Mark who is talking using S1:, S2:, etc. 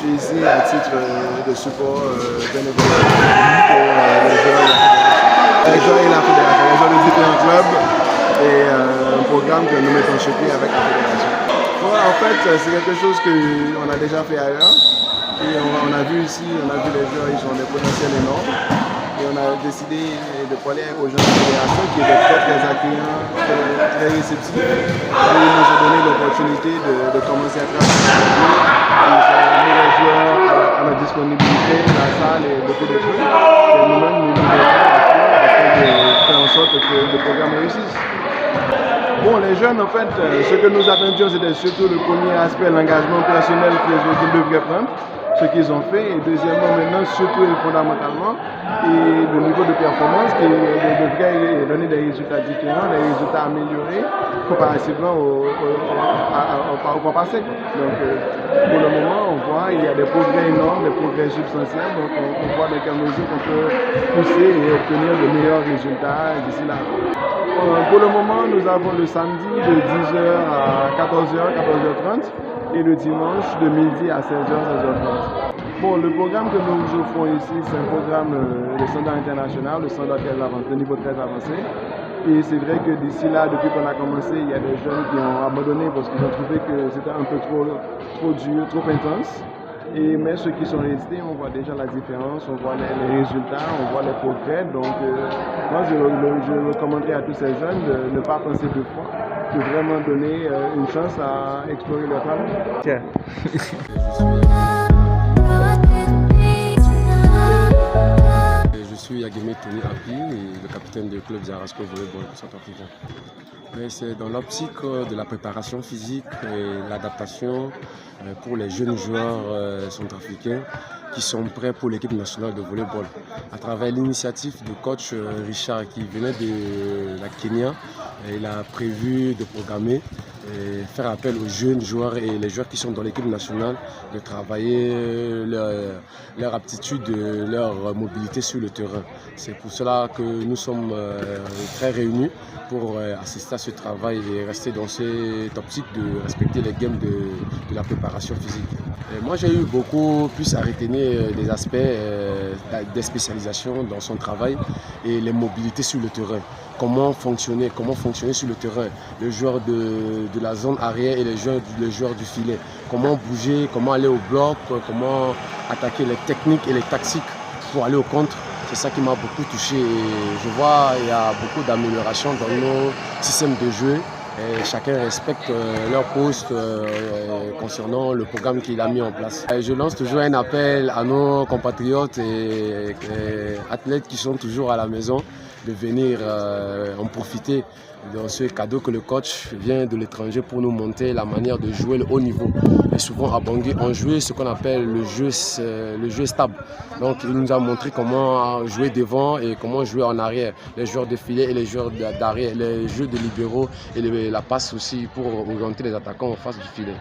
S1: suis ici à titre de support bénévole pour les joueurs et la fédération. Les joueurs de différents clubs et un programme que nous mettons sur pied avec la fédération. Ouais, en fait, c'est quelque chose qu'on a déjà fait ailleurs. Et on a vu ici, on a vu les joueurs, ils ont des potentiels énormes. Et on a décidé de parler aux gens de la fédération qui étaient très accueillants, très réceptifs. Et ils nous ont donné l'opportunité de commencer à travailler. Ils ont mis les joueurs à notre disponibilité, la salle et beaucoup de trucs. Et nous-mêmes, nous afin de faire en sorte que le programme réussisse. Bon, les jeunes, en fait, ce que nous attendions, c'était surtout le premier aspect, l'engagement personnel qu'ils devraient prendre, ce qu'ils ont fait. Et deuxièmement, maintenant, surtout et fondamentalement, et le niveau de performance qui devrait donner des résultats différents, des résultats améliorés comparativement au passé. Donc, pour le moment, on voit il y a des progrès énormes, des progrès substantiels. Donc, on voit dans quelle mesure on peut pousser et obtenir de meilleurs résultats d'ici là. Pour le moment, nous avons le samedi de 10h à 14h, 14h30 et le dimanche de midi à 16h, 16h30. Bon, le programme que nous offrons ici, c'est un programme de standard international, de niveau très avancé. Et c'est vrai que d'ici là, depuis qu'on a commencé, il y a des jeunes qui ont abandonné parce qu'ils ont trouvé que c'était un peu trop dur, trop intense. Mais ceux qui sont restés, on voit déjà la différence, on voit les résultats, on voit les progrès. Donc, moi, je recommanderais à tous ces jeunes de ne pas penser deux fois, de vraiment donner une chance à explorer leur talent.
S2: Tiens.
S3: Je suis Yageme Tony Api, le capitaine du club Zarasco Volleyball centrafricain. C'est dans l'optique de la préparation physique et l'adaptation pour les jeunes joueurs centrafricains qui sont prêts pour l'équipe nationale de volleyball. À travers l'initiative du coach Richard qui venait de la Kenya, il a prévu de programmer et faire appel aux jeunes joueurs et les joueurs qui sont dans l'équipe nationale de travailler leur aptitude, leur mobilité sur le terrain. C'est pour cela que nous sommes très réunis pour assister à ce travail et rester dans cette optique de respecter les games de la préparation physique. Et moi, j'ai eu beaucoup plus à retenir des aspects des spécialisations dans son travail et les mobilités sur le terrain. Comment fonctionner sur le terrain, le joueur de la zone arrière et les joueurs du filet. Comment bouger, comment aller au bloc, comment attaquer les techniques et les tactiques pour aller au contre. C'est ça qui m'a beaucoup touché et je vois qu'il y a beaucoup d'améliorations dans nos systèmes de jeu. Et chacun respecte leur poste concernant le programme qu'il a mis en place. Et je lance toujours un appel à nos compatriotes et athlètes qui sont toujours à la maison de venir en profiter de ce cadeau que le coach vient de l'étranger pour nous montrer la manière de jouer le haut niveau. Et souvent à Bangui, on jouait ce qu'on appelle le jeu stable. Donc il nous a montré comment jouer devant et comment jouer en arrière. Les joueurs de filet et les joueurs d'arrière, les jeux de libéraux et la passe aussi pour orienter les attaquants en face du filet.